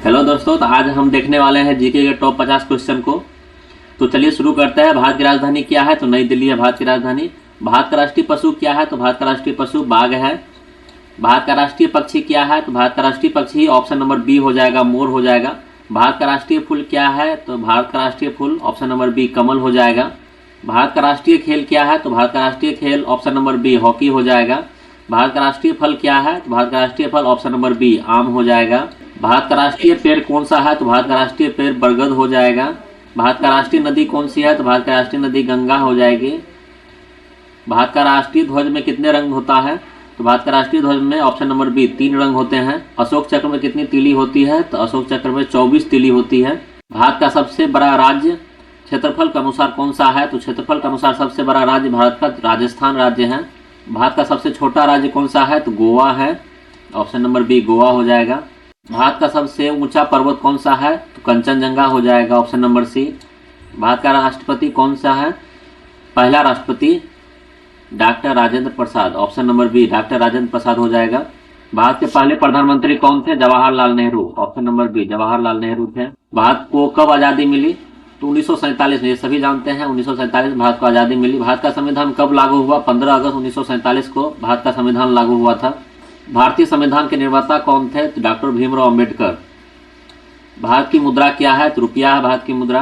Hello दोस्तों, तो आज हम देखने वाले हैं जीके के टॉप 50 क्वेश्चन को। तो चलिए शुरू करते हैं। भारत की राजधानी क्या है? तो नई दिल्ली है भारत की राजधानी। भारत का राष्ट्रीय पशु क्या है? तो भारत का राष्ट्रीय पशु बाघ है। भारत का राष्ट्रीय पक्षी क्या है? तो भारत का राष्ट्रीय पक्षी ऑप्शन नंबर बी हो जाएगा, मोर हो जाएगा। भारत का राष्ट्रीय फूल क्या है? तो भारत का राष्ट्रीय फूल ऑप्शन नंबर बी कमल हो जाएगा। भारत का राष्ट्रीय खेल क्या है? तो भारत का राष्ट्रीय खेल ऑप्शन नंबर बी हॉकी हो जाएगा। भारत का राष्ट्रीय फल क्या है? तो भारत का राष्ट्रीय फल ऑप्शन नंबर बी आम हो जाएगा। भारत का राष्ट्रीय पेड़ कौन सा है? तो भारत का राष्ट्रीय पेड़ बरगद हो जाएगा। भारत का राष्ट्रीय नदी कौन सी है? तो भारत का राष्ट्रीय नदी गंगा हो जाएगी। भारत का राष्ट्रीय ध्वज में कितने रंग होता है? तो भारत का राष्ट्रीय ध्वज में ऑप्शन नंबर बी 3 रंग होते हैं। अशोक चक्र में कितनी तीली होती है? तो अशोक चक्र में 24 तीली होती है। भारत का सबसे बड़ा राज्य क्षेत्रफल के अनुसार कौन सा है? तो क्षेत्रफल के अनुसार सबसे बड़ा राज्य भारत का राजस्थान राज्य है। भारत का सबसे छोटा राज्य कौन सा है? तो गोवा है। ऑप्शन नंबर बी गोवा हो जाएगा। भारत का सबसे ऊंचा पर्वत कौन सा है? तो कंचनजंगा हो जाएगा, ऑप्शन नंबर सी। भारत का राष्ट्रपति कौन सा है? पहला राष्ट्रपति doctor Rajendra Prasad, option number B doctor Rajendra Prasad हो जाएगा। भारत के पहले प्रधानमंत्री कौन थे? Jawaharlal Nehru, option number B Jawaharlal Nehru थे। भारत को कब आज़ादी मिली? तो 1947 में, ये सभी जानते हैं 1947 भारत को आज़ादी मिली। भारत का संविधान कब लागू हुआ? 15 अगस्त 1947 को भारत का संविधान लागू हुआ था। भारतीय संविधान के निर्माता कौन थे? तो डॉक्टर भीमराव अंबेडकर। भारत की मुद्रा क्या है? तो रुपया है भारत की मुद्रा।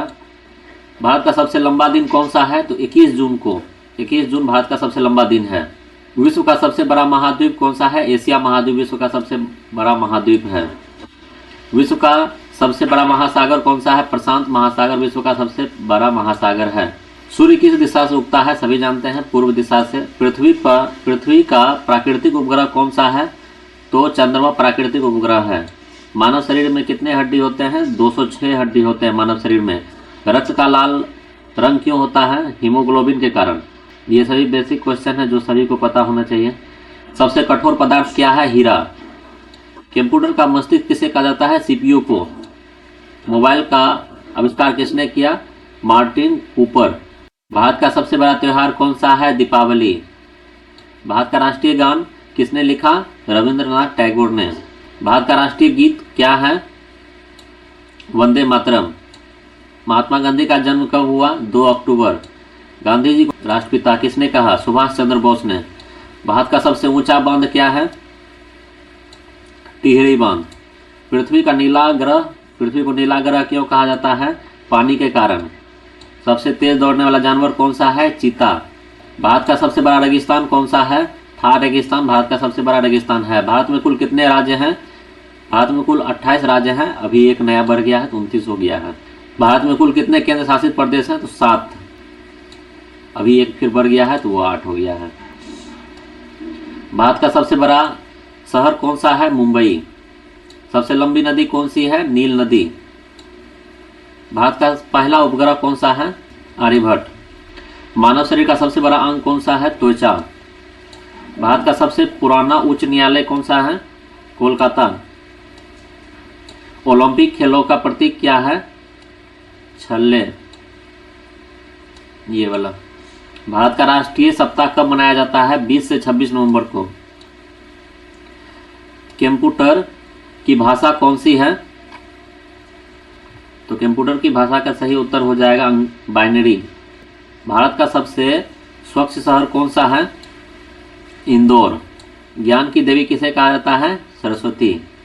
भारत का सबसे लंबा दिन कौन सा है? तो 21 जून को, 21 जून भारत का सबसे लंबा दिन है। विश्व का सबसे बड़ा महाद्वीप कौन सा है? एशिया महाद्वीप विश्व का सबसे बड़ा महाद्वीप है। विश्व का सबसे बड़ा महासागर कौन सा है? प्रशांत महासागर विश्व का सबसे बड़ा महासागर है। सूर्य किस दिशा से उगता है? सभी जानते हैं पूर्व दिशा से। पृथ्वी का प्राकृतिक उपग्रह कौन सा है? तो चंद्रमा प्राकृतिक उपग्रह है। मानव शरीर में कितने हड्डी होते हैं? 206 हड्डी होते हैं मानव शरीर में। रक्त का लाल रंग क्यों होता है? हीमोग्लोबिन के कारण। ये सभी बेसिक क्वेश्चन है जो सभी को पता होना चाहिए। सबसे कठोर पदार्थ क्या है? हीरा। कंप्यूटर का मस्तिष्क किसे कहा जाता है? सीपीयू को। मोबाइल का आविष्कार किसने किया? Martin Cooper. भारत का सबसे बड़ा त्योहार कौन सा है? दीपावली। भारत का राष्ट्रीय गान किसने लिखा? रविंद्रनाथ टैगोर ने। भारत का राष्ट्रीय गीत क्या है? वंदे मातरम। महात्मा गांधी का जन्म कब हुआ? 2 अक्टूबर। गांधी जी को राष्ट्रपिता किसने कहा? सुभाष चंद्र बोस ने। भारत का सबसे ऊंचा बांध क्या है? टिहरी बांध। पृथ्वी को नीला ग्रह क्यों कहा जाता है? पानी के कारण। सबसे तेज दौड़ने वाला जानवर कौन सा है? चीता। भारत का सबसे बड़ा रेगिस्तान कौन सा है? थार रेगिस्तान भारत का सबसे बड़ा रेगिस्तान है। भारत में कुल कितने राज्य हैं? भारत में कुल 28 राज्य हैं। अभी एक नया बढ़ गया है तो 29 हो गया है। भारत में कुल कितने केंद्र शासित प्रदेश हैं? तो 7। अभी एक फिर बढ़ गया है तो वो 8 हो गया है। भारत का सबसे बड़ा शहर कौन सा है? मुंबई। सबसे लंबी नदी कौन सी है? नील नदी। भारत का पहला उपग्रह कौन सा है? आर्यभट्ट। मानव शरीर का सबसे बड़ा अंग कौन सा है? त्वचा। भारत का सबसे पुराना उच्च न्यायालय कौन सा है? कोलकाता। ओलंपिक खेलों का प्रतीक क्या है? छल्ले, ये वाला। भारत का राष्ट्रीय सप्ताह कब मनाया जाता है? 20 से 26 नवंबर को। कंप्यूटर की भाषा कौन सी है? तो कंप्यूटर की भाषा का सही उत्तर हो जाएगा बाइनरी। भारत का सबसे स्वच्छ शहर कौन सा है? इंदौर। ज्ञान की देवी किसे कहा जाता है? सरस्वती।